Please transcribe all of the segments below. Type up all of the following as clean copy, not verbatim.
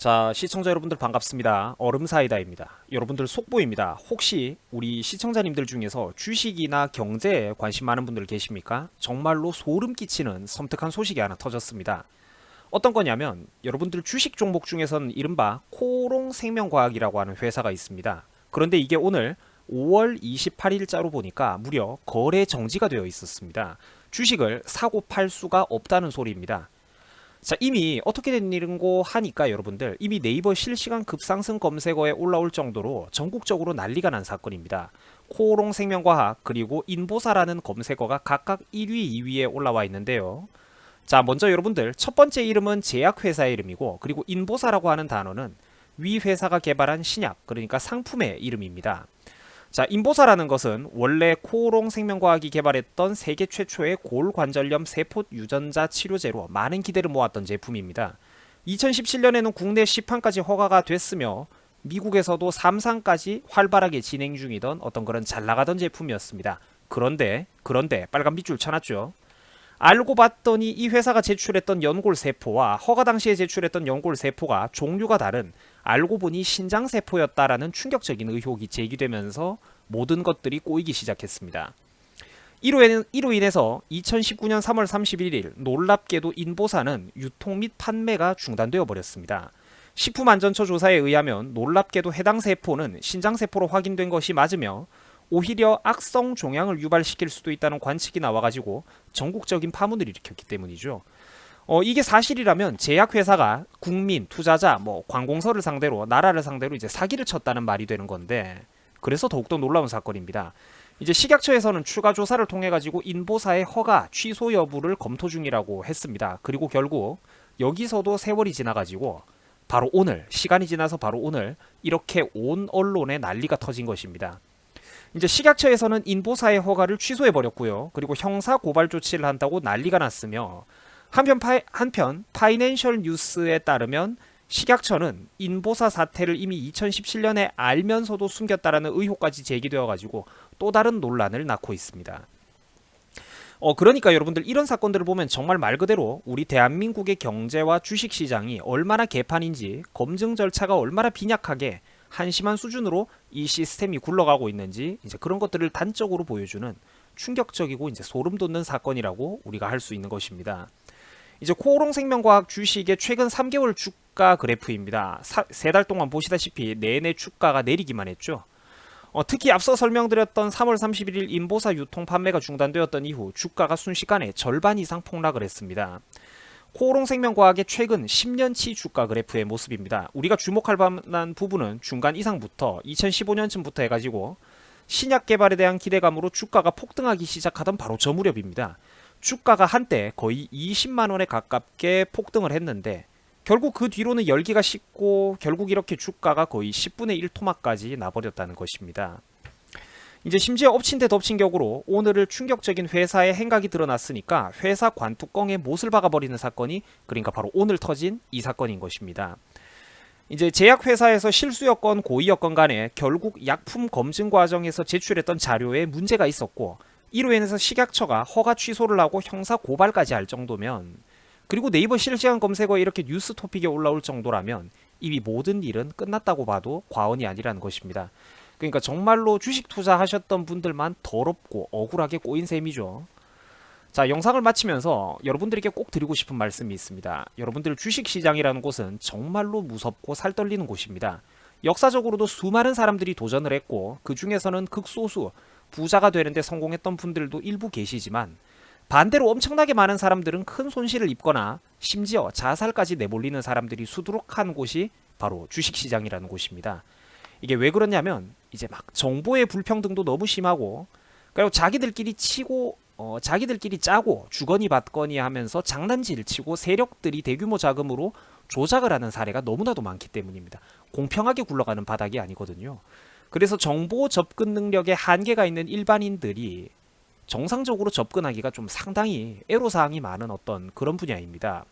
자, 시청자 여러분들 반갑습니다. 얼음사이다입니다. 여러분들 속보입니다. 혹시 우리 시청자님들 중에서 주식이나 경제에 관심 많은 분들 계십니까? 정말로 소름 끼치는 섬뜩한 소식이 하나 터졌습니다. 어떤 거냐면 여러분들 주식 종목 중에서는 이른바 코롱생명과학이라고 하는 회사가 있습니다. 그런데 이게 오늘 5월 28일자로 보니까 무려 거래 정지가 되어 있었습니다. 주식을 사고 팔 수가 없다는 소리입니다. 자, 이미 어떻게 된 일인고 하니까 여러분들 이미 네이버 실시간 급상승 검색어에 올라올 정도로 전국적으로 난리가 난 사건입니다. 코오롱생명과학 그리고 인보사라는 검색어가 각각 1위, 2위에 올라와 있는데요. 자, 먼저 여러분들 첫 번째 이름은 제약회사의 이름이고, 그리고 인보사라고 하는 단어는 위 회사가 개발한 신약, 그러니까 상품의 이름입니다. 자, 인보사라는 것은 원래 코오롱 생명과학이 개발했던 세계 최초의 골관절염 세포 유전자 치료제로 많은 기대를 모았던 제품입니다. 2017년에는 국내 시판까지 허가가 됐으며 미국에서도 3상까지 활발하게 진행 중이던 어떤 그런 잘 나가던 제품이었습니다. 그런데 빨간 빗줄 쳐놨죠. 알고 봤더니 이 회사가 제출했던 연골세포와 허가 당시에 제출했던 연골세포가 종류가 다른, 알고 보니 신장세포였다라는 충격적인 의혹이 제기되면서 모든 것들이 꼬이기 시작했습니다. 이로 인해서 2019년 3월 31일 놀랍게도 인보사는 유통 및 판매가 중단되어 버렸습니다. 식품안전처 조사에 의하면 놀랍게도 해당 세포는 신장세포로 확인된 것이 맞으며 오히려 악성 종양을 유발시킬 수도 있다는 관측이 나와가지고 전국적인 파문을 일으켰기 때문이죠. 이게 사실이라면 제약회사가 국민, 투자자, 관공서를 상대로, 나라를 상대로 이제 사기를 쳤다는 말이 되는 건데, 그래서 더욱더 놀라운 사건입니다. 이제 식약처에서는 추가 조사를 통해 가지고 인보사의 허가 취소 여부를 검토 중이라고 했습니다. 그리고 결국 여기서도 세월이 지나가지고 바로 오늘, 시간이 지나서 바로 오늘 이렇게 온 언론에 난리가 터진 것입니다. 이제 식약처에서는 인보사의 허가를 취소해 버렸고요. 그리고 형사 고발 조치를 한다고 난리가 났으며, 한편 파이낸셜 뉴스에 따르면 식약처는 인보사 사태를 이미 2017년에 알면서도 숨겼다라는 의혹까지 제기되어 가지고 또 다른 논란을 낳고 있습니다. 그러니까 여러분들 이런 사건들을 보면 정말 말 그대로 우리 대한민국의 경제와 주식시장이 얼마나 개판인지, 검증 절차가 얼마나 빈약하게 한심한 수준으로 이 시스템이 굴러가고 있는지, 이제 그런 것들을 단적으로 보여주는 충격적이고 이제 소름 돋는 사건이라고 우리가 할 수 있는 것입니다. 이제 코오롱생명과학 주식의 최근 3개월 주가 그래프입니다. 3달 동안 보시다시피 내내 주가가 내리기만 했죠. 특히 앞서 설명드렸던 3월 31일 인보사 유통 판매가 중단되었던 이후 주가가 순식간에 절반 이상 폭락을 했습니다. 코오롱생명과학의 최근 10년치 주가 그래프의 모습입니다. 우리가 주목할 만한 부분은 중간 이상부터 2015년쯤부터 해가지고 신약 개발에 대한 기대감으로 주가가 폭등하기 시작하던 바로 저 무렵입니다. 주가가 한때 거의 20만원에 가깝게 폭등을 했는데 결국 그 뒤로는 열기가 식고 결국 이렇게 주가가 거의 10분의 1 토막까지 나버렸다는 것입니다. 이제 심지어 엎친 데 덮친 격으로 오늘을 충격적인 회사의 행각이 드러났으니까 회사 관뚜껑에 못을 박아버리는 사건이, 그러니까 바로 오늘 터진 이 사건인 것입니다. 이제 제약회사에서 실수였건 고의였건 간에 결국 약품 검증 과정에서 제출했던 자료에 문제가 있었고, 이로 인해서 식약처가 허가 취소를 하고 형사 고발까지 할 정도면, 그리고 네이버 실시간 검색어에 이렇게 뉴스 토픽에 올라올 정도라면 이미 모든 일은 끝났다고 봐도 과언이 아니라는 것입니다. 그러니까 정말로 주식 투자하셨던 분들만 더럽고 억울하게 꼬인 셈이죠. 자, 영상을 마치면서 여러분들에게 꼭 드리고 싶은 말씀이 있습니다. 여러분들 주식시장이라는 곳은 정말로 무섭고 살떨리는 곳입니다. 역사적으로도 수많은 사람들이 도전을 했고 그 중에서는 극소수 부자가 되는데 성공했던 분들도 일부 계시지만, 반대로 엄청나게 많은 사람들은 큰 손실을 입거나 심지어 자살까지 내몰리는 사람들이 수두룩한 곳이 바로 주식시장이라는 곳입니다. 이게 왜 그러냐면 이제 막 정보의 불평등도 너무 심하고, 그리고 자기들끼리 짜고 주거니 받거니 하면서 장난질 치고 세력들이 대규모 자금으로 조작을 하는 사례가 너무나도 많기 때문입니다. 공평하게 굴러가는 바닥이 아니거든요. 그래서 정보 접근 능력에 한계가 있는 일반인들이 정상적으로 접근하기가 좀 상당히 애로사항이 많은 어떤 그런 분야입니다.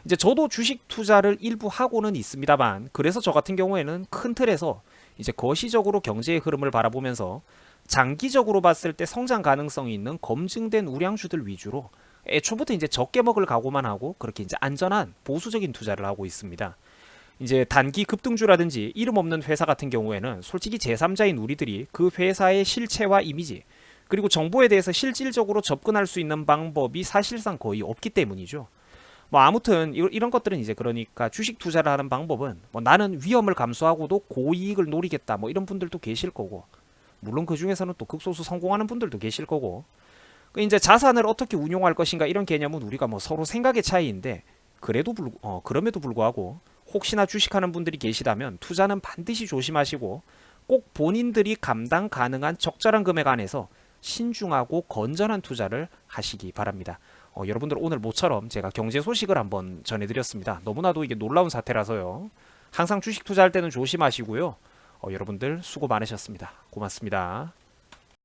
이제 저도 주식 투자를 일부 하고는 있습니다만, 그래서 저 같은 경우에는 큰 틀에서 이제 거시적으로 경제의 흐름을 바라보면서 장기적으로 봤을 때 성장 가능성이 있는 검증된 우량주들 위주로 애초부터 이제 적게 먹을 각오만 하고 그렇게 이제 안전한 보수적인 투자를 하고 있습니다. 이제 단기 급등주라든지 이름 없는 회사 같은 경우에는 솔직히 제3자인 우리들이 그 회사의 실체와 이미지 그리고 정보에 대해서 실질적으로 접근할 수 있는 방법이 사실상 거의 없기 때문이죠. 뭐 아무튼 이런 것들은 이제 그러니까 주식 투자를 하는 방법은 뭐 나는 위험을 감수하고도 고이익을 노리겠다 뭐 이런 분들도 계실 거고 물론 그 중에서는 또 극소수 성공하는 분들도 계실 거고 그 이제 자산을 어떻게 운용할 것인가 이런 개념은 우리가 뭐 서로 생각의 차이인데 그럼에도 불구하고 혹시나 주식하는 분들이 계시다면 투자는 반드시 조심하시고 꼭 본인들이 감당 가능한 적절한 금액 안에서 신중하고 건전한 투자를 하시기 바랍니다. 여러분들 오늘 모처럼 제가 경제 소식을 한번 전해드렸습니다. 너무나도 이게 놀라운 사태라서요. 항상 주식 투자할 때는 조심하시고요. 여러분들 수고 많으셨습니다. 고맙습니다.